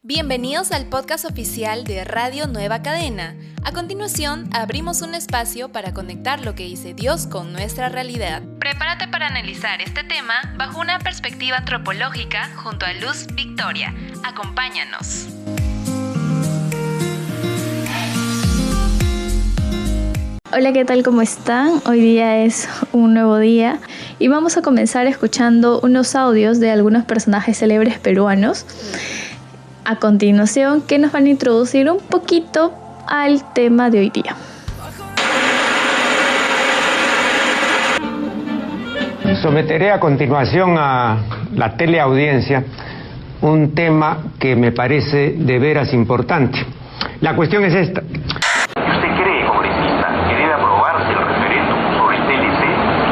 Bienvenidos al podcast oficial de Radio Nueva Cadena. A continuación, abrimos un espacio para conectar lo que dice Dios con nuestra realidad. Prepárate para analizar este tema bajo una perspectiva antropológica junto a Luz Victoria. Acompáñanos. Hola, ¿qué tal? ¿Cómo están? Hoy día es un nuevo día y vamos a comenzar escuchando unos audios de algunos personajes célebres peruanos. A continuación, que nos van a introducir un poquito al tema de hoy día. Someteré a continuación a la teleaudiencia un tema que me parece de veras importante. La cuestión es esta. ¿Usted cree, congresista, que debe aprobarse el referéndum sobre el TLC?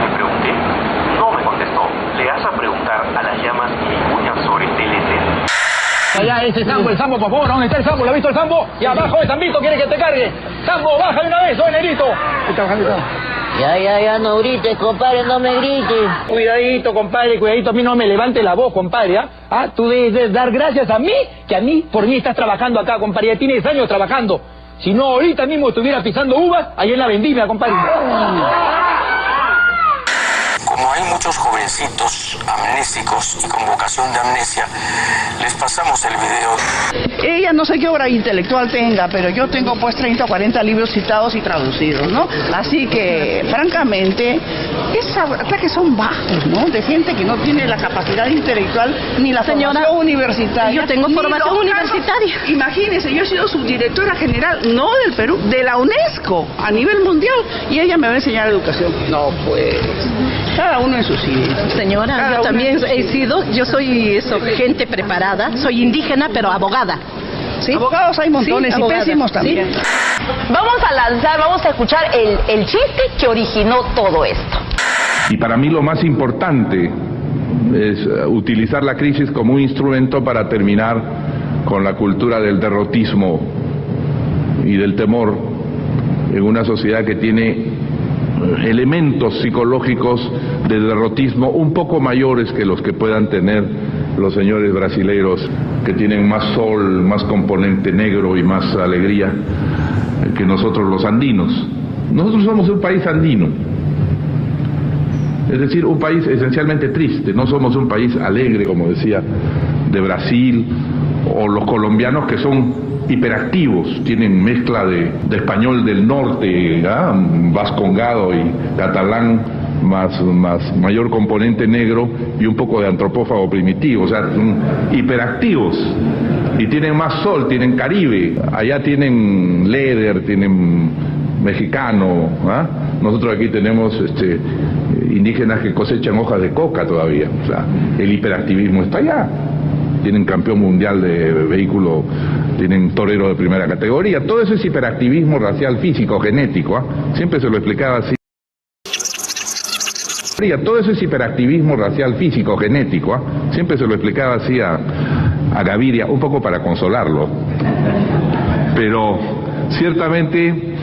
Le pregunté. No me contestó. Le vas a preguntar a las llamas y vicuñas sobre el TLC. Allá ese Sambo, el Sambo, por favor, ¿dónde está el Sambo? ¿Lo ha visto el Sambo? Y abajo el Zambito quiere que te cargue. Sambo, baja de una vez, soy negrito. Ya, no grites, compadre, no me grites. Cuidadito, compadre, cuidadito, a mí no me levante la voz, compadre, ¿ah? Tú debes dar gracias a mí, que a mí, por mí estás trabajando acá, compadre, ya tienes años trabajando. Si no, ahorita mismo estuviera pisando uvas, ahí en la vendimia, compadre. Como hay muchos jovencitos amnésicos y con vocación de amnesia, les pasamos el video. Ella no sé qué obra intelectual tenga, pero yo tengo pues 30 o 40 libros citados y traducidos, ¿no? Así que, francamente, ataques son bajos, ¿no? De gente que no tiene la capacidad intelectual ni la formación universitaria. Yo tengo formación universitaria. Imagínese, yo he sido subdirectora general, no del Perú, de la UNESCO, a nivel mundial, y ella me va a enseñar educación. No, pues, cada uno en su sitio. Señora, yo también he sido, yo soy gente preparada, soy indígena, pero abogada. ¿Sí? Abogados hay montones, sí, y pésimos también. ¿Sí? Vamos a escuchar el chiste que originó todo esto. Y para mí lo más importante es utilizar la crisis como un instrumento para terminar con la cultura del derrotismo y del temor en una sociedad que tiene elementos psicológicos de derrotismo un poco mayores que los que puedan tener los señores brasileiros, que tienen más sol, más componente negro y más alegría que nosotros los andinos. Nosotros somos un país andino, es decir, un país esencialmente triste. No somos un país alegre, como decía, de Brasil, o los colombianos, que son hiperactivos, tienen mezcla de español del norte, vascongado y catalán, más mayor componente negro y un poco de antropófago primitivo. O sea, son hiperactivos y tienen más sol, tienen Caribe. Allá tienen Leder, tienen mexicano, nosotros aquí tenemos indígenas que cosechan hojas de coca todavía. O sea, el hiperactivismo está allá. Tienen campeón mundial de vehículo, tienen torero de primera categoría. Todo eso es hiperactivismo racial, físico, genético. Siempre se lo explicaba así. Todo eso es hiperactivismo racial, físico, genético. Siempre se lo explicaba así a Gaviria, un poco para consolarlo. Pero ciertamente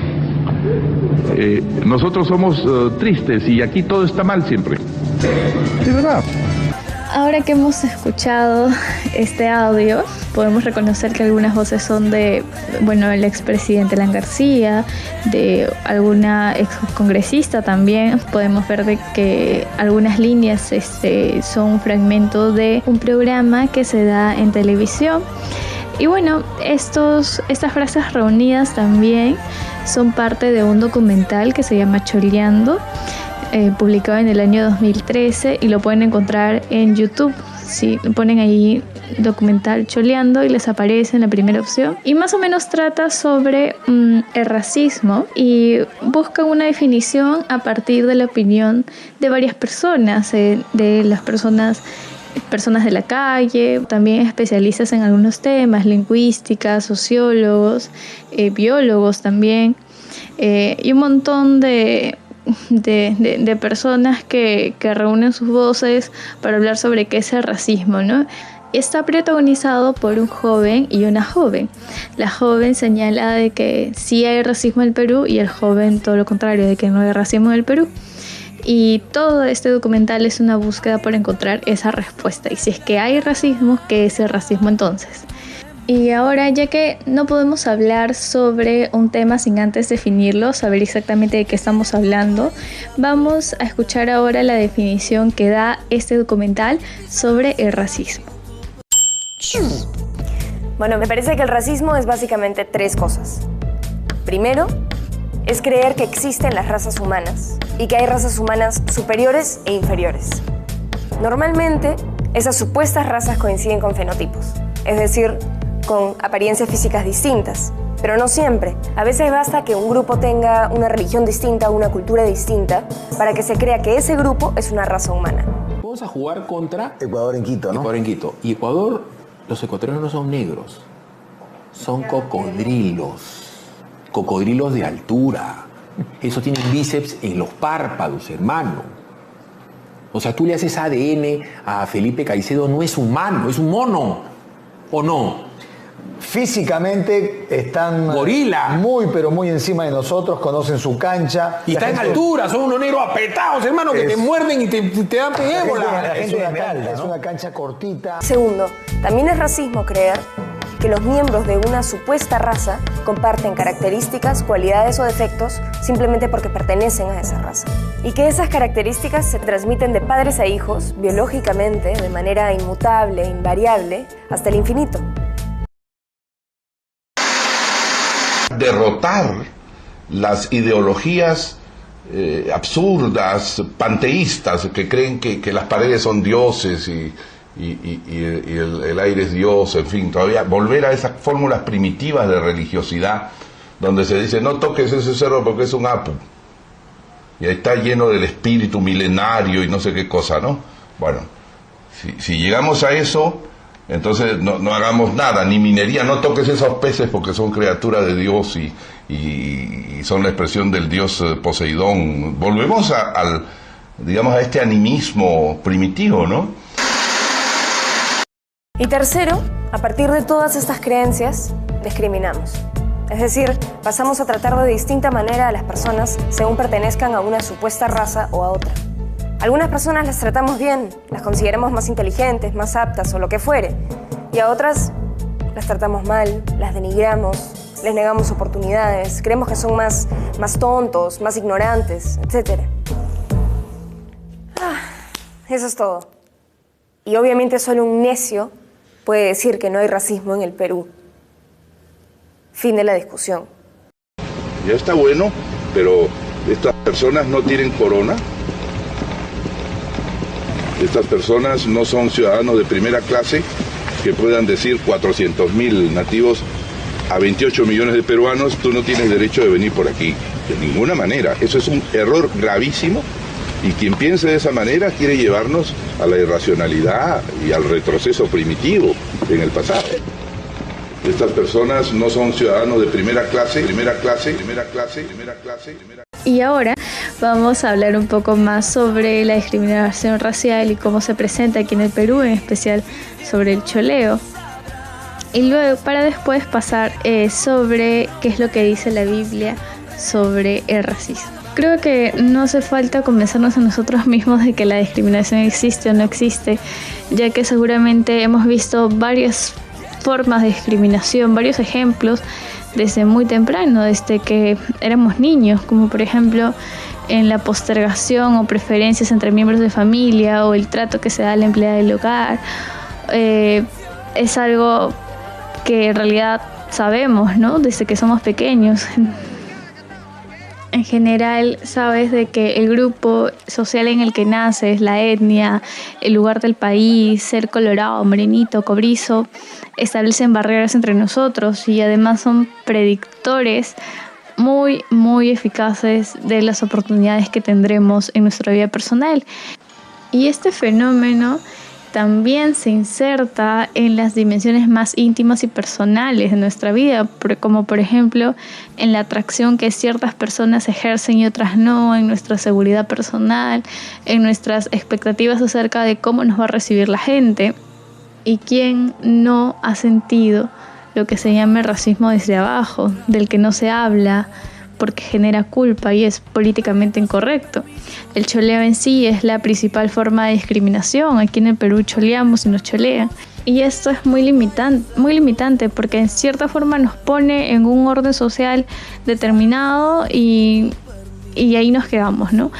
nosotros somos tristes y aquí todo está mal siempre. De verdad. Ahora que hemos escuchado este audio, podemos reconocer que algunas voces son de, el expresidente Alan García, de alguna excongresista también. Podemos ver de que algunas líneas son un fragmento de un programa que se da en televisión. Y estas frases reunidas también son parte de un documental que se llama Choleando, publicado en el año 2013, y lo pueden encontrar en YouTube. Si ponen ahí documental Choleando y les aparece en la primera opción, y más o menos trata sobre el racismo y busca una definición a partir de la opinión de varias personas, de las personas de la calle, también especialistas en algunos temas, lingüísticas, sociólogos, biólogos también, y un montón de personas que reúnen sus voces para hablar sobre qué es el racismo, ¿no? Está protagonizado por un joven y una joven. La joven señala de que sí hay racismo en el Perú, y el joven todo lo contrario, de que no hay racismo en el Perú. Y todo este documental es una búsqueda por encontrar esa respuesta. Y si es que hay racismo, ¿qué es el racismo entonces? Y ahora, ya que no podemos hablar sobre un tema sin antes definirlo, saber exactamente de qué estamos hablando, vamos a escuchar ahora la definición que da este documental sobre el racismo. Bueno, me parece que el racismo es básicamente 3 cosas. Primero, es creer que existen las razas humanas y que hay razas humanas superiores e inferiores. Normalmente, esas supuestas razas coinciden con fenotipos, es decir, con apariencias físicas distintas, pero no siempre. A veces basta que un grupo tenga una religión distinta, una cultura distinta, para que se crea que ese grupo es una raza humana. Vamos a jugar contra Ecuador en Quito, ¿no? Ecuador en Quito. Y Ecuador, los ecuatorianos no son negros, son cocodrilos de altura. Eso tienen bíceps en los párpados, hermano. O sea, tú le haces ADN a Felipe Caicedo, no es humano, es un mono, ¿o no? Físicamente están gorila, muy pero muy encima de nosotros, conocen su cancha. Y está en altura, son unos negros apretados, hermano, que te muerden y te dan ébola. Es una cancha cortita. Segundo, también es racismo creer que los miembros de una supuesta raza comparten características, cualidades o defectos simplemente porque pertenecen a esa raza. Y que esas características se transmiten de padres a hijos, biológicamente, de manera inmutable, invariable, hasta el infinito. Derrotar las ideologías absurdas, panteístas, que creen que las paredes son dioses y el aire es Dios, en fin, todavía volver a esas fórmulas primitivas de religiosidad, donde se dice, no toques ese cerro porque es un apu, y ahí está lleno del espíritu milenario y no sé qué cosa, ¿no? Bueno, si llegamos a eso, entonces no hagamos nada, ni minería, no toques esos peces porque son criaturas de Dios y son la expresión del dios Poseidón. Volvemos digamos, a este animismo primitivo, ¿no? Y tercero, a partir de todas estas creencias, discriminamos. Es decir, pasamos a tratar de distinta manera a las personas según pertenezcan a una supuesta raza o a otra. Algunas personas las tratamos bien, las consideramos más inteligentes, más aptas o lo que fuere. Y a otras las tratamos mal, las denigramos, les negamos oportunidades, creemos que son más tontos, más ignorantes, etc. Eso es todo. Y obviamente solo un necio puede decir que no hay racismo en el Perú. Fin de la discusión. Ya está bueno, pero estas personas no tienen corona. Estas personas no son ciudadanos de primera clase que puedan decir 400.000 nativos a 28 millones de peruanos, tú no tienes derecho de venir por aquí. De ninguna manera. Eso es un error gravísimo. Y quien piense de esa manera quiere llevarnos a la irracionalidad y al retroceso primitivo en el pasado. Estas personas no son ciudadanos de primera clase. Y ahora vamos a hablar un poco más sobre la discriminación racial y cómo se presenta aquí en el Perú, en especial sobre el choleo. Y luego, para después pasar sobre qué es lo que dice la Biblia sobre el racismo. Creo que no hace falta convencernos a nosotros mismos de que la discriminación existe o no existe, ya que seguramente hemos visto varias formas de discriminación, varios ejemplos desde muy temprano, desde que éramos niños, como por ejemplo en la postergación o preferencias entre miembros de familia o el trato que se da a la empleada del hogar. Es algo que en realidad sabemos, ¿no? Desde que somos pequeños. En general, sabes de que el grupo social en el que naces, la etnia, el lugar del país, ser colorado, morenito, cobrizo, establecen barreras entre nosotros y además son predictores muy, muy eficaces de las oportunidades que tendremos en nuestra vida personal. Y este fenómeno también se inserta en las dimensiones más íntimas y personales de nuestra vida, como por ejemplo en la atracción que ciertas personas ejercen y otras no, en nuestra seguridad personal, en nuestras expectativas acerca de cómo nos va a recibir la gente. ¿Y quién no ha sentido lo que se llama el racismo desde abajo, del que no se habla, porque genera culpa y es políticamente incorrecto. El choleo en sí es la principal forma de discriminación. Aquí en el Perú choleamos y nos cholean. Y esto es muy limitante porque en cierta forma nos pone en un orden social determinado y ahí nos quedamos, ¿no?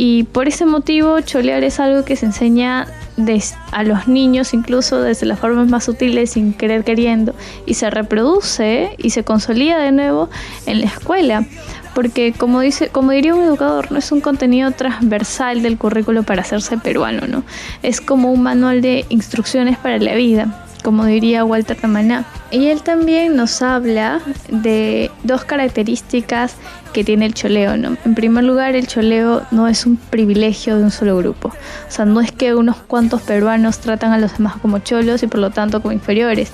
Y por ese motivo cholear es algo que se enseña a los niños incluso desde las formas más sutiles, sin querer queriendo, y se reproduce y se consolida de nuevo en la escuela, porque como diría un educador, no es un contenido transversal del currículo para hacerse peruano, ¿no? Es como un manual de instrucciones para la vida, como diría Walter Tamaná. Y él también nos habla de dos características que tiene el choleo, ¿no? En primer lugar, el choleo no es un privilegio de un solo grupo. O sea, no es que unos cuantos peruanos tratan a los demás como cholos y por lo tanto como inferiores.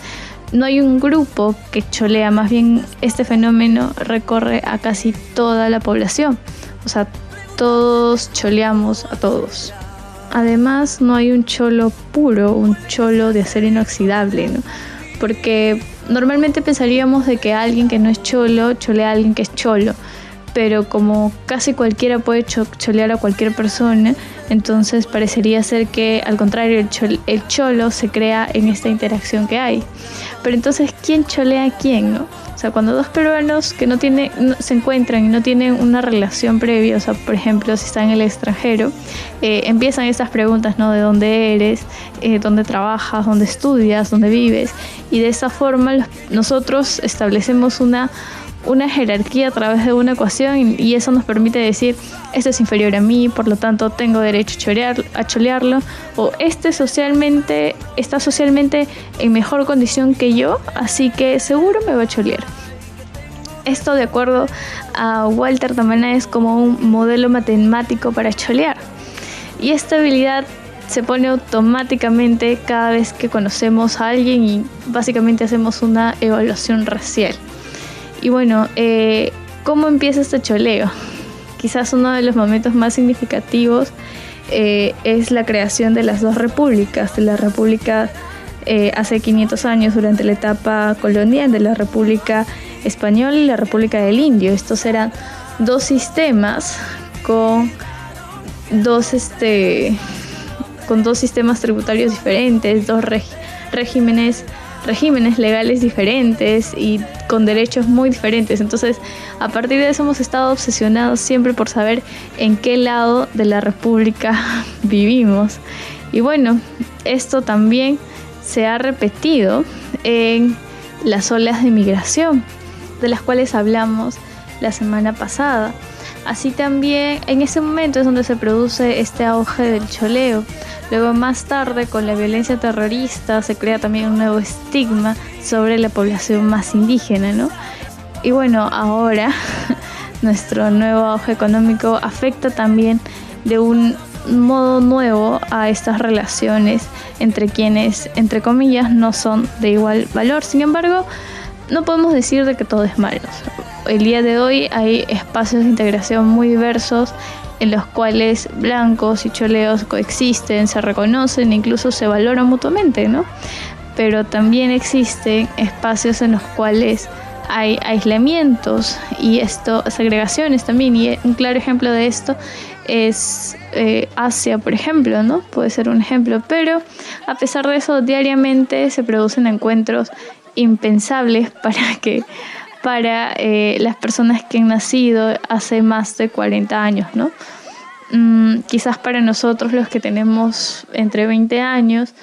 No hay un grupo que cholea, más bien este fenómeno recorre a casi toda la población. O sea, todos choleamos a todos. Además, no hay un cholo puro, un cholo de acero inoxidable, ¿no? Porque normalmente pensaríamos de que alguien que no es cholo, cholea a alguien que es cholo. Pero como casi cualquiera puede cholear a cualquier persona, entonces parecería ser que al contrario el cholo se crea en esta interacción que hay. Pero entonces, ¿quién cholea a quién, no? O sea, cuando dos peruanos que no se encuentran y no tienen una relación previa, o sea, por ejemplo, si están en el extranjero, empiezan estas preguntas, ¿no? ¿De dónde eres? ¿Dónde trabajas? ¿Dónde estudias? ¿Dónde vives? Y de esa forma nosotros establecemos una jerarquía a través de una ecuación y eso nos permite decir, este es inferior a mí, por lo tanto tengo derecho a cholearlo, o este está socialmente en mejor condición que yo, así que seguro me va a cholear. Esto, de acuerdo a Walter Tamaná, es como un modelo matemático para cholear. Y esta habilidad se pone automáticamente cada vez que conocemos a alguien y básicamente hacemos una evaluación racial. Y bueno, ¿cómo empieza este choleo? Quizás uno de los momentos más significativos es la creación de las dos repúblicas, de la república hace 500 años durante la etapa colonial, de la República Española y la República del Indio. Estos eran dos sistemas con dos sistemas tributarios diferentes, dos regímenes legales diferentes y con derechos muy diferentes. Entonces, a partir de eso hemos estado obsesionados siempre por saber en qué lado de la república vivimos. Y bueno, esto también se ha repetido en las olas de migración, de las cuales hablamos la semana pasada. Así también en ese momento es donde se produce este auge del choleo. Luego, más tarde, con la violencia terrorista, se crea también un nuevo estigma sobre la población más indígena, ¿no? Y bueno, ahora nuestro nuevo auge económico afecta también de un modo nuevo a estas relaciones entre quienes, entre comillas, no son de igual valor. Sin embargo, no podemos decir de que todo es malo. El día de hoy hay espacios de integración muy diversos en los cuales blancos y choleos coexisten, se reconocen e incluso se valoran mutuamente, ¿no? Pero también existen espacios en los cuales hay aislamientos y segregaciones también, y un claro ejemplo de esto es Asia, por ejemplo, ¿no? Puede ser un ejemplo, pero a pesar de eso, diariamente se producen encuentros impensables para las personas que han nacido hace más de 40 años, ¿no? Quizás para nosotros, los que tenemos entre 20 años,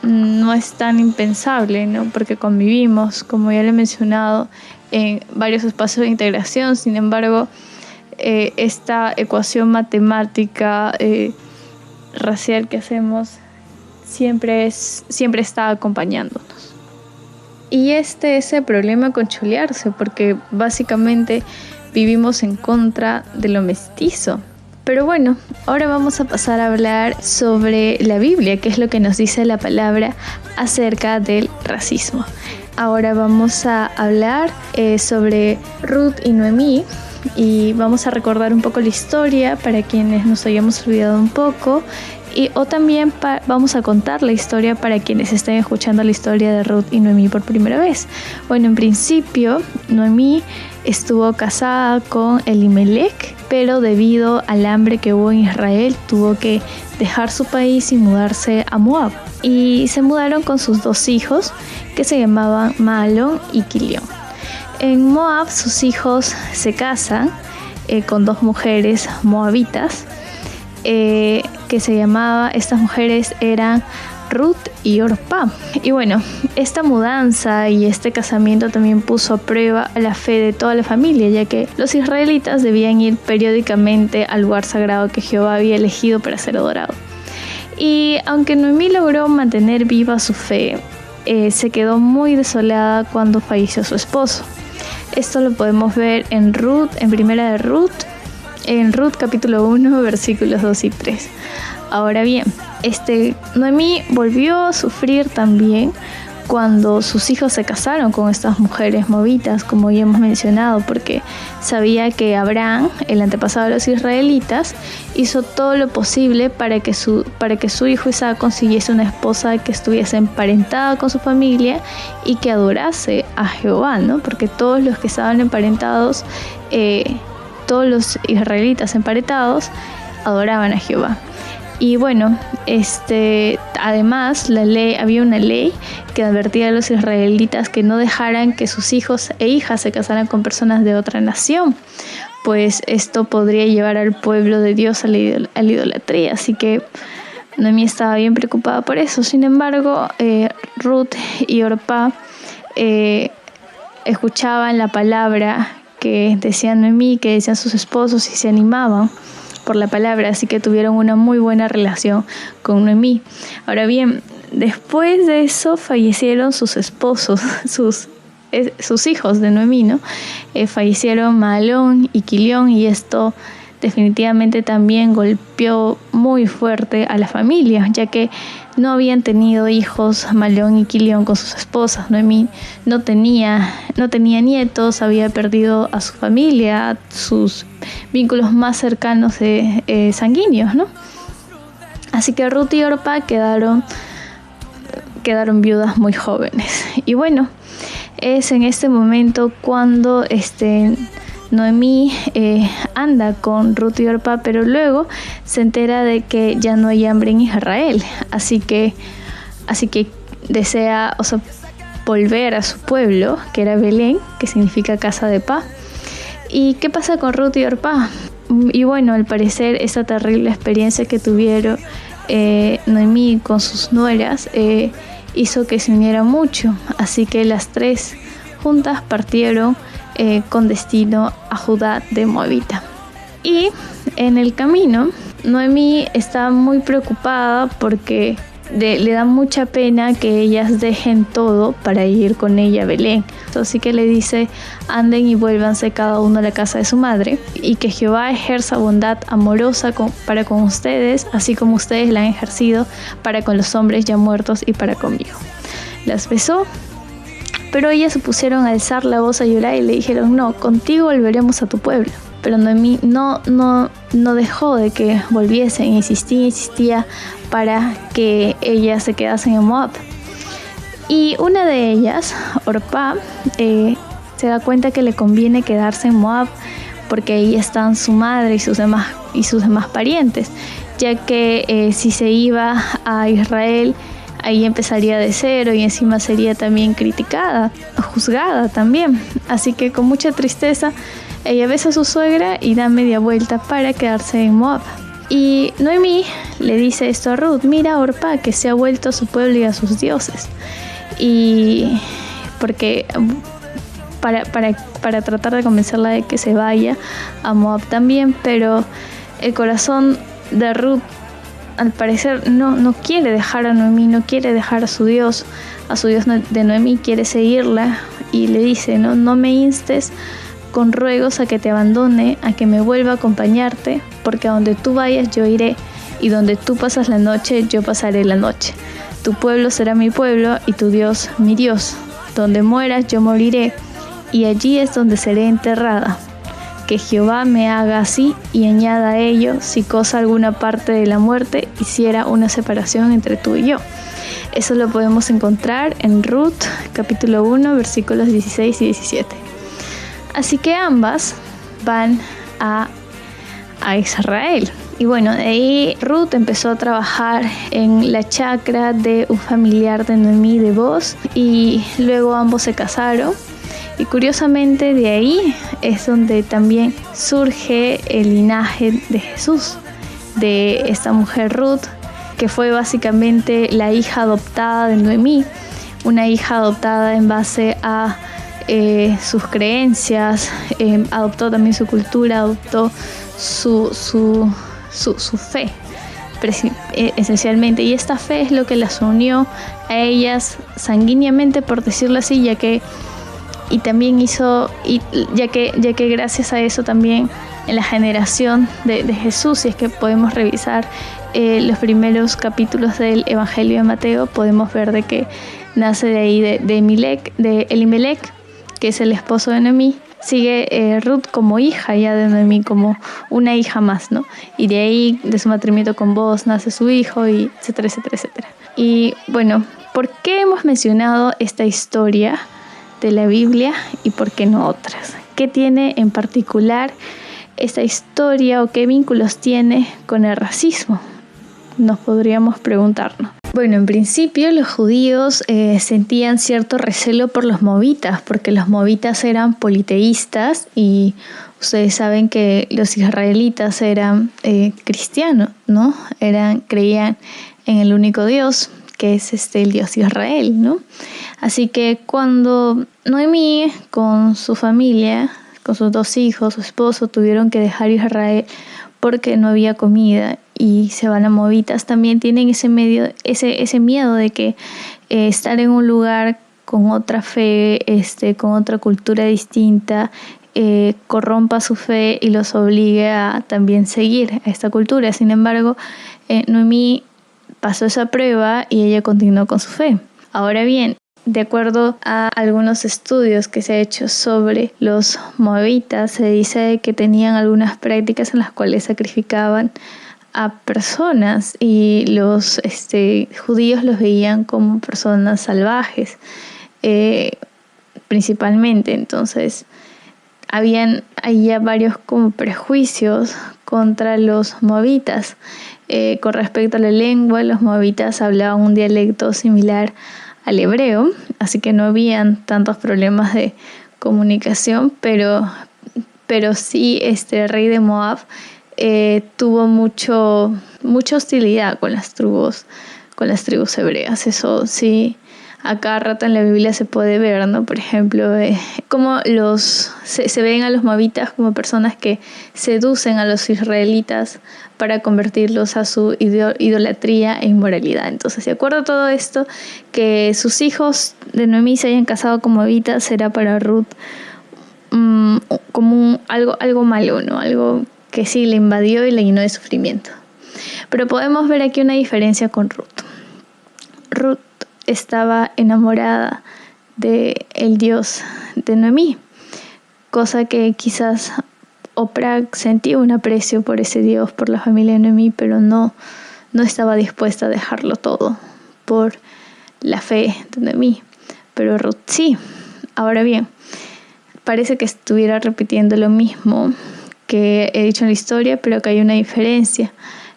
no es tan impensable, ¿no? Porque convivimos, como ya lo he mencionado, en varios espacios de integración. Sin embargo, esta ecuación matemática racial que hacemos siempre está acompañándonos. Y este es el problema con cholearse, porque básicamente vivimos en contra de lo mestizo. Pero bueno, ahora vamos a pasar a hablar sobre la Biblia, que es lo que nos dice la palabra acerca del racismo. Ahora vamos a hablar sobre Ruth y Noemí, y vamos a recordar un poco la historia para quienes nos hayamos olvidado un poco, O también vamos a contar la historia para quienes estén escuchando la historia de Ruth y Noemí por primera vez. Bueno, en principio Noemí estuvo casada con Elimelech, pero debido al hambre que hubo en Israel tuvo que dejar su país y mudarse a Moab. Y se mudaron con sus 2 hijos, que se llamaban Mahalón y Quilión. En Moab sus hijos se casan con 2 mujeres moabitas, que se llamaba, estas mujeres eran Ruth y Orpá. Y bueno, esta mudanza y este casamiento también puso a prueba la fe de toda la familia, ya que los israelitas debían ir periódicamente al lugar sagrado que Jehová había elegido para ser adorado. Y aunque Noemí logró mantener viva su fe, se quedó muy desolada cuando falleció su esposo. Esto lo podemos ver en Ruth, en Primera de Ruth, en Ruth capítulo 1, versículos 2 y 3. Ahora bien, Noemí volvió a sufrir también cuando sus hijos se casaron con estas mujeres moabitas, como ya hemos mencionado, porque sabía que Abraham, el antepasado de los israelitas, hizo todo lo posible para que su hijo Isaac consiguiese una esposa que estuviese emparentada con su familia y que adorase a Jehová, ¿no? Porque todos los que estaban emparentados, todos los israelitas emparentados, adoraban a Jehová. Y bueno, además había una ley que advertía a los israelitas que no dejaran que sus hijos e hijas se casaran con personas de otra nación, pues esto podría llevar al pueblo de Dios a la idolatría. Así que Noemí estaba bien preocupada por eso. Sin embargo, Ruth y Orpá escuchaban la palabra que decían Noemí, que decían sus esposos, y se animaban por la palabra, así que tuvieron una muy buena relación con Noemí. Ahora bien, después de eso fallecieron sus esposos, sus hijos de Noemí, ¿no? Fallecieron Mahalón y Quilión, y esto definitivamente también golpeó muy fuerte a la familia, ya que no habían tenido hijos Mahalón y Quilión con sus esposas. Noemí no tenía nietos, había perdido a su familia, sus vínculos más cercanos sanguíneos, ¿no? Así que Ruth y Orpá quedaron viudas muy jóvenes. Y bueno, es en este momento cuando Noemí anda con Ruth y Orpá, pero luego se entera de que ya no hay hambre en Israel, así que desea, volver a su pueblo, que era Belén, que significa casa de paz. ¿Y qué pasa con Ruth y Orpá? Y bueno, al parecer esa terrible experiencia que tuvieron Noemí con sus nueras hizo que se unieran mucho, así que las 3 juntas partieron con destino a Judá de Moabita. Y en el camino, Noemí está muy preocupada porque le da mucha pena que ellas dejen todo para ir con ella a Belén. Así que le dice: anden y vuélvanse cada uno a la casa de su madre, y que Jehová ejerza bondad amorosa para con ustedes, así como ustedes la han ejercido para con los hombres ya muertos y para conmigo. Las besó, pero ellas se pusieron a alzar la voz a llorar y le dijeron: no, contigo volveremos a tu pueblo. Pero Noemí no dejó de que volviesen, insistía para que ellas se quedasen en Moab. Y una de ellas, Orpá, se da cuenta que le conviene quedarse en Moab porque ahí están su madre y sus demás parientes, ya que si se iba a Israel, ahí empezaría de cero y encima sería también criticada, juzgada también. Así que con mucha tristeza ella besa a su suegra y da media vuelta para quedarse en Moab. Y Noemí le dice esto a Ruth: mira, Orpá, que se ha vuelto a su pueblo y a sus dioses. Y porque para tratar de convencerla de que se vaya a Moab también, pero el corazón de Ruth al parecer no quiere dejar a Noemí, no quiere dejar a su Dios de Noemí, quiere seguirla, y le dice: no me instes con ruegos a que te abandone, a que me vuelva a acompañarte, porque a donde tú vayas yo iré, y donde tú pasas la noche yo pasaré la noche. Tu pueblo será mi pueblo y tu Dios mi Dios. Donde mueras yo moriré, y allí es donde seré enterrada. que Jehová me haga así y añada a ello, si cosa alguna parte de la muerte hiciera una separación entre tú y yo. Eso lo podemos encontrar en Ruth, capítulo 1, versículos 16 y 17. Así que ambas van a Israel. Y bueno, de ahí Ruth empezó a trabajar en la chacra de un familiar de Noemí de Boz, y luego ambos se casaron. Y curiosamente de ahí es donde también surge el linaje de Jesús, de esta mujer Ruth, que fue básicamente la hija adoptada de Noemí, una hija adoptada en base a sus creencias, adoptó también su cultura, adoptó su fe, esencialmente. Y esta fe es lo que las unió a ellas sanguíneamente, por decirlo así, ya que gracias a eso también en la generación de Jesús, si es que podemos revisar los primeros capítulos del Evangelio de Mateo, podemos ver de que nace de ahí de Elimelec, que es el esposo de Noemí. Sigue Ruth como hija ya de Noemí, como una hija más, ¿no? Y de ahí, de su matrimonio con Boaz, nace su hijo, y etcétera, etcétera, etcétera. Y bueno, ¿por qué hemos mencionado esta historia de la Biblia y por qué no otras? ¿Qué tiene en particular esta historia o qué vínculos tiene con el racismo? Nos podríamos preguntarnos. Bueno, en principio los judíos sentían cierto recelo por los moabitas, porque los moabitas eran politeístas, y ustedes saben que los israelitas eran cristianos, ¿no? Creían en el único Dios, que es el Dios de Israel, ¿no? Así que cuando Noemí con su familia, con sus 2 hijos, su esposo, tuvieron que dejar Israel porque no había comida y se van a moabitas, también tienen ese miedo de que estar en un lugar con otra fe, con otra cultura distinta, corrompa su fe y los obligue a también seguir a esta cultura. Sin embargo, Noemí pasó esa prueba y ella continuó con su fe. Ahora bien, de acuerdo a algunos estudios que se ha hecho sobre los moabitas, se dice que tenían algunas prácticas en las cuales sacrificaban a personas, y los judíos los veían como personas salvajes, principalmente. Entonces, había varios como prejuicios contra los moabitas. Con respecto a la lengua, los moabitas hablaban un dialecto similar al hebreo, así que no habían tantos problemas de comunicación, pero sí el rey de Moab tuvo mucha hostilidad con las tribus hebreas. Eso sí, a cada rato en la Biblia se puede ver, ¿no? Por ejemplo, cómo se ven a los moabitas como personas que seducen a los israelitas para convertirlos a su idolatría e inmoralidad. Entonces, de acuerdo a todo esto, que sus hijos de Noemí se hayan casado con moabitas será para Ruth como algo malo, ¿no? Algo que sí le invadió y le llenó de sufrimiento. Pero podemos ver aquí una diferencia con Ruth. Ruth estaba enamorada del Dios de Noemí, cosa que quizás Oprah sentía un aprecio por ese Dios, por la familia de Noemí, pero no estaba dispuesta a dejarlo todo por la fe de Noemí. Pero Ruth sí. Ahora bien, parece que estuviera repitiendo lo mismo que he dicho en la historia, pero que hay una diferencia.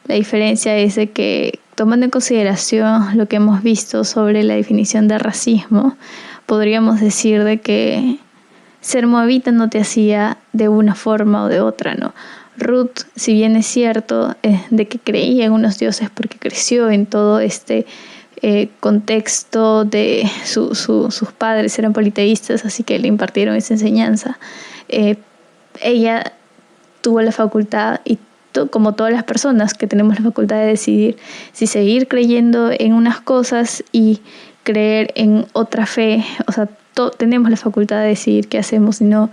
La diferencia es de que, tomando en consideración lo que hemos visto sobre la definición de racismo, podríamos decir de que ser moabita no te hacía de una forma o de otra, ¿no? Ruth, si bien es cierto de que creía en unos dioses porque creció en todo este contexto de sus padres eran politeístas, así que le impartieron esa enseñanza, ella tuvo la facultad, y como todas las personas que tenemos la facultad de decidir si seguir creyendo en unas cosas y creer en otra fe, o sea, tenemos la facultad de decidir qué hacemos, y no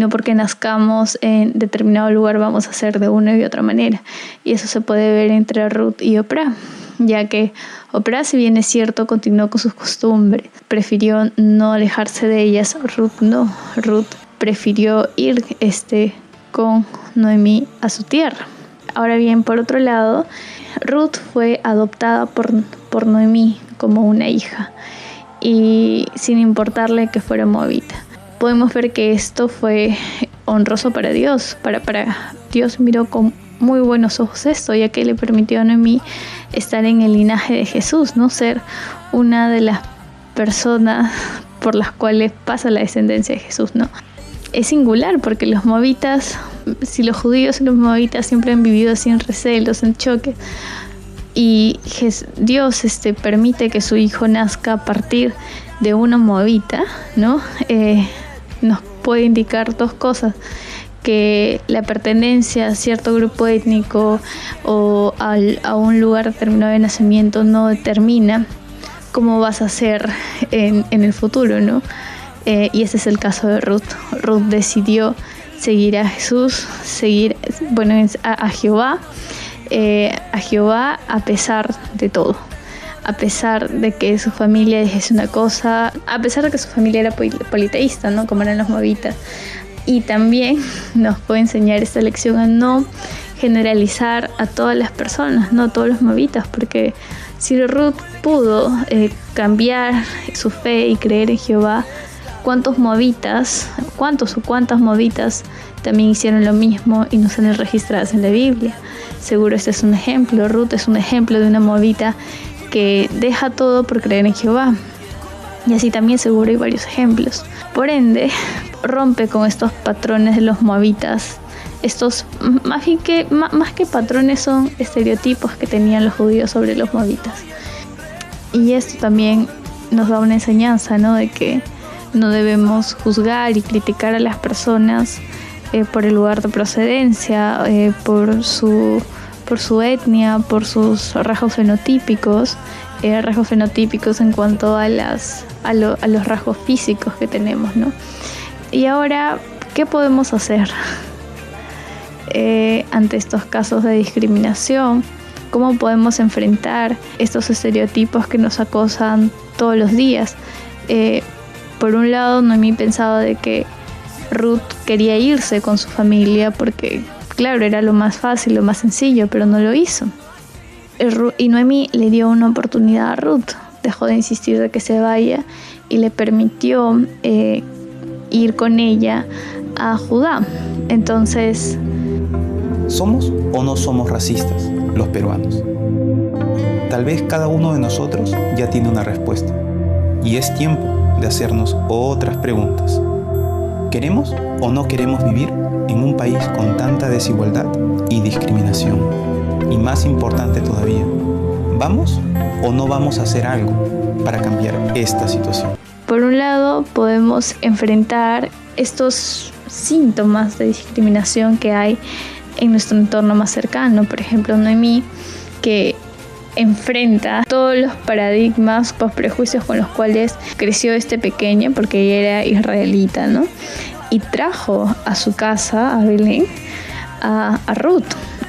porque nazcamos en determinado lugar vamos a hacer de una y otra manera. Y eso se puede ver entre Ruth y Oprah, ya que Oprah, si bien es cierto, continuó con sus costumbres, prefirió no alejarse de ellas. Ruth no. Ruth prefirió ir con Noemí a su tierra. Ahora bien, por otro lado, Ruth fue adoptada por Noemí como una hija, y sin importarle que fuera moabita. Podemos ver que esto fue honroso para Dios. Para Dios miró con muy buenos ojos esto, ya que le permitió a Noemí estar en el linaje de Jesús, ¿no? Ser una de las personas por las cuales pasa la descendencia de Jesús, ¿no? Es singular porque los moabitas, si los judíos y los moabitas siempre han vivido así en recelos, en choques, y Dios permite que su hijo nazca a partir de una moabita, ¿no? Nos puede indicar dos cosas: que la pertenencia a cierto grupo étnico o a un lugar determinado de nacimiento no determina cómo vas a ser en el futuro, ¿no? Y ese es el caso de Ruth. Ruth decidió seguir a Jesús, a Jehová a pesar de todo. A pesar de que su familia dijese una cosa, a pesar de que su familia era politeísta, ¿no? Como eran los moabitas. Y también nos puede enseñar esta lección a no generalizar a todas las personas, no a todos los moabitas, porque si Ruth pudo cambiar su fe y creer en Jehová, ¿cuántas moabitas también hicieron lo mismo y no salen registradas en la Biblia? Seguro este es un ejemplo. Ruth es un ejemplo de una moabita que deja todo por creer en Jehová. Y así también seguro hay varios ejemplos. Por ende, rompe con estos patrones de los moabitas. Estos, más que patrones, son estereotipos que tenían los judíos sobre los moabitas. Y esto también nos da una enseñanza, ¿no? De que no debemos juzgar y criticar a las personas por el lugar de procedencia, por su etnia, por sus rasgos fenotípicos en cuanto a los rasgos físicos que tenemos, ¿no? Y ahora, ¿qué podemos hacer ante estos casos de discriminación? ¿Cómo podemos enfrentar estos estereotipos que nos acosan todos los días? Por un lado, Noemí pensaba de que Ruth quería irse con su familia porque, claro, era lo más fácil, lo más sencillo, pero no lo hizo. Y Noemí le dio una oportunidad a Ruth, dejó de insistir de que se vaya y le permitió ir con ella a Judá. Entonces, ¿somos o no somos racistas los peruanos? Tal vez cada uno de nosotros ya tiene una respuesta, y es tiempo de hacernos otras preguntas. ¿Queremos o no queremos vivir en un país con tanta desigualdad y discriminación? Y más importante todavía, ¿vamos o no vamos a hacer algo para cambiar esta situación? Por un lado, podemos enfrentar estos síntomas de discriminación que hay en nuestro entorno más cercano. Por ejemplo, Noemí, que enfrenta todos los paradigmas, los prejuicios con los cuales creció este pequeño, porque ella era israelita, ¿no? Y trajo a su casa, a Belén, a Ruth.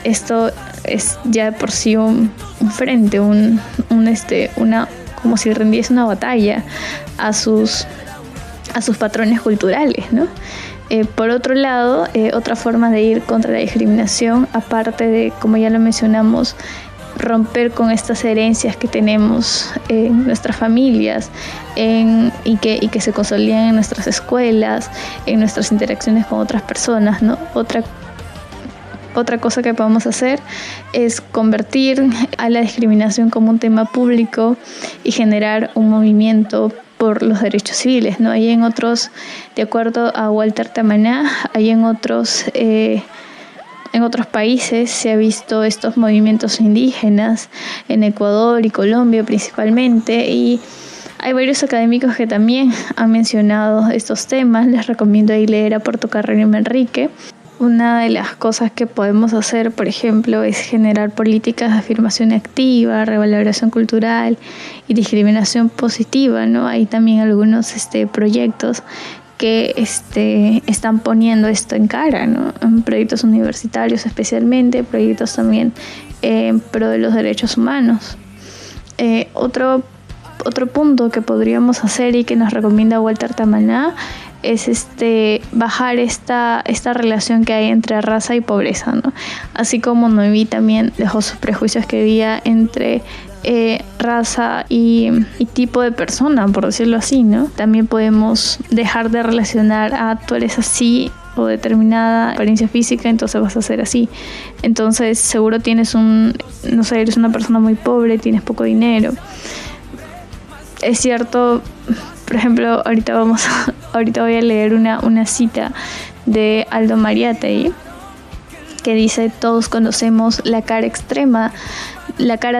Esto es ya por sí un frente, como si rendiese una batalla a sus patrones culturales, ¿no? Por otro lado, otra forma de ir contra la discriminación, aparte de, como ya lo mencionamos, romper con estas herencias que tenemos en nuestras familias y que se consolidan en nuestras escuelas, en nuestras interacciones con otras personas, ¿no? Otra cosa que podemos hacer es convertir a la discriminación como un tema público y generar un movimiento por los derechos civiles, ¿no? Hay en otros, de acuerdo a Walter Tamaná, hay en otros países se ha visto estos movimientos indígenas, en Ecuador y Colombia principalmente, y hay varios académicos que también han mencionado estos temas. Les recomiendo ahí leer a Portocarrero y Manrique. Una de las cosas que podemos hacer, por ejemplo, es generar políticas de afirmación activa, revaloración cultural y discriminación positiva, ¿no? Hay también algunos proyectos que están poniendo esto en cara, ¿no? En proyectos universitarios especialmente, proyectos también en pro de los derechos humanos. Otro punto que podríamos hacer y que nos recomienda Walter Tamaná es bajar esta relación que hay entre raza y pobreza, ¿no? Así como Noemí también dejó sus prejuicios que había entre raza y tipo de persona, por decirlo así, ¿no? También podemos dejar de relacionar a tú eres así o determinada apariencia física, entonces vas a ser así. Entonces seguro tienes no sé, eres una persona muy pobre, tienes poco dinero. Es cierto, por ejemplo, ahorita voy a leer una cita de Aldo Mariátegui que dice: todos conocemos la cara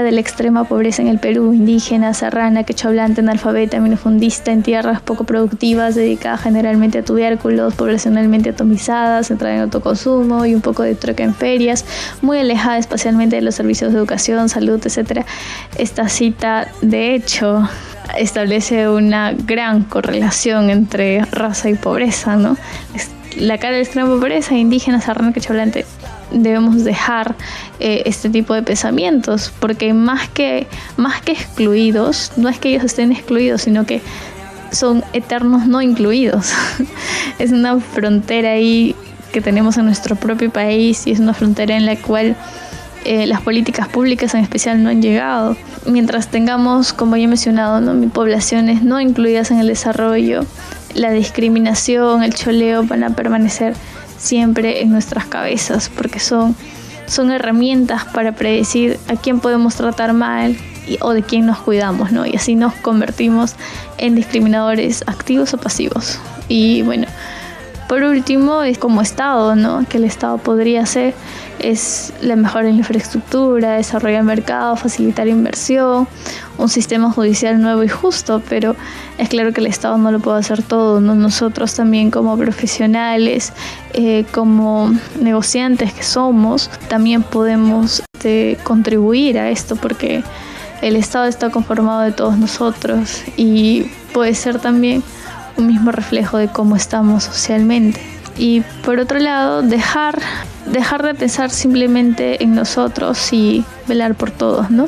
de la extrema pobreza en el Perú, indígena, serrana, quechohablante, analfabeta, minifundista, en tierras poco productivas, dedicada generalmente a tubérculos, poblacionalmente atomizadas, centrada en autoconsumo y un poco de troca en ferias, muy alejada espacialmente de los servicios de educación, salud, etc. Esta cita, de hecho, establece una gran correlación entre raza y pobreza, ¿no? La cara de la extrema pobreza, indígena, serrana, quechohablante. Debemos dejar este tipo de pensamientos, porque más que excluidos, no es que ellos estén excluidos, sino que son eternos no incluidos. Es una frontera ahí que tenemos en nuestro propio país, y es una frontera en la cual las políticas públicas en especial no han llegado. Mientras tengamos, como ya he mencionado, ¿no?, poblaciones no incluidas en el desarrollo, la discriminación, el choleo van a permanecer siempre en nuestras cabezas, porque son herramientas para predecir a quién podemos tratar mal o de quién nos cuidamos, ¿no? Y así nos convertimos en discriminadores activos o pasivos. Y bueno, por último, es como Estado, ¿no? Que el Estado podría hacer es la mejora en la infraestructura, desarrollar mercado, facilitar inversión, un sistema judicial nuevo y justo, pero es claro que el Estado no lo puede hacer todo, ¿no? Nosotros también, como profesionales, como negociantes que somos, también podemos contribuir a esto, porque el Estado está conformado de todos nosotros y puede ser también un mismo reflejo de cómo estamos socialmente. Y por otro lado, dejar de pensar simplemente en nosotros y velar por todos, ¿no?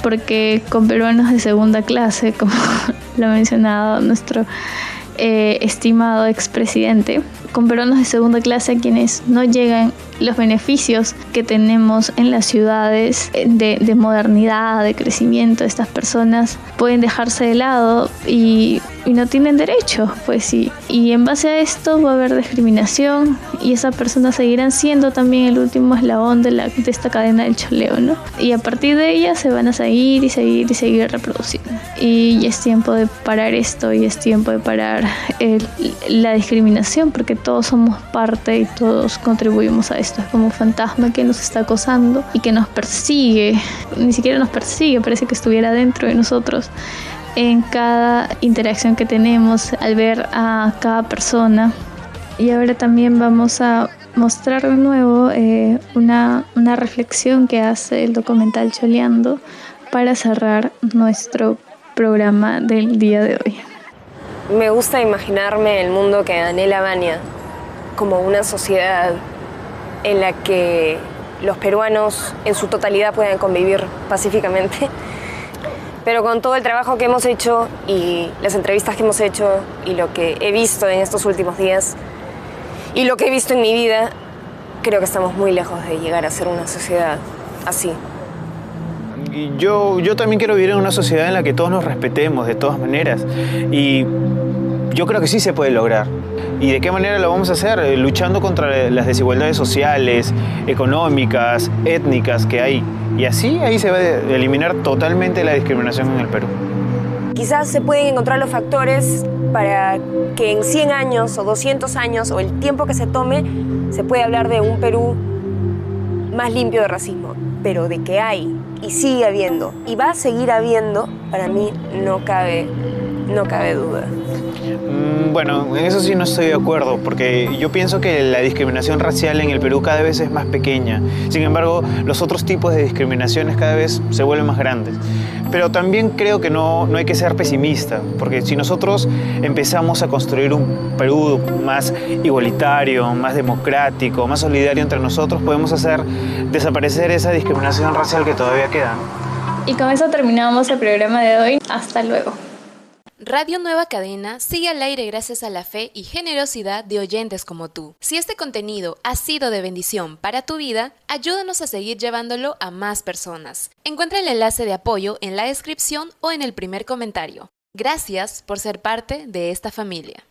Porque con peruanos de segunda clase, como lo ha mencionado nuestro estimado expresidente, con peruanos de segunda clase a quienes no llegan los beneficios que tenemos en las ciudades de modernidad, de crecimiento, estas personas pueden dejarse de lado y no tienen derecho, pues sí. Y en base a esto va a haber discriminación y esas personas seguirán siendo también el último eslabón de esta cadena del choleo, ¿no? Y a partir de ellas se van a seguir reproduciendo. Y es tiempo de parar esto, y es tiempo de parar la discriminación, porque todos somos parte y todos contribuimos a esto. Es como un fantasma que nos está acosando y que nos persigue. Ni siquiera nos persigue, parece que estuviera dentro de nosotros en cada interacción que tenemos al ver a cada persona. Y ahora también vamos a mostrar de nuevo una reflexión que hace el documental Choleando para cerrar nuestro programa del día de hoy. Me gusta imaginarme el mundo que anhela Vania como una sociedad en la que los peruanos en su totalidad puedan convivir pacíficamente, pero con todo el trabajo que hemos hecho y las entrevistas que hemos hecho y lo que he visto en estos últimos días y lo que he visto en mi vida, creo que estamos muy lejos de llegar a ser una sociedad así. Yo también quiero vivir en una sociedad en la que todos nos respetemos de todas maneras, y yo creo que sí se puede lograr. ¿Y de qué manera lo vamos a hacer? Luchando contra las desigualdades sociales, económicas, étnicas que hay. Y así ahí se va a eliminar totalmente la discriminación en el Perú. Quizás se pueden encontrar los factores para que en 100 años o 200 años o el tiempo que se tome se pueda hablar de un Perú más limpio de racismo. Pero de que hay y sigue habiendo y va a seguir habiendo, para mí no cabe duda. Bueno, en eso sí no estoy de acuerdo, porque yo pienso que la discriminación racial en el Perú cada vez es más pequeña. Sin embargo, los otros tipos de discriminaciones cada vez se vuelven más grandes. Pero también creo que no hay que ser pesimista, porque si nosotros empezamos a construir un Perú más igualitario, más democrático, más solidario entre nosotros, podemos hacer desaparecer esa discriminación racial que todavía queda. Y con eso terminamos el programa de hoy. Hasta luego. Radio Nueva Cadena sigue al aire gracias a la fe y generosidad de oyentes como tú. Si este contenido ha sido de bendición para tu vida, ayúdanos a seguir llevándolo a más personas. Encuentra el enlace de apoyo en la descripción o en el primer comentario. Gracias por ser parte de esta familia.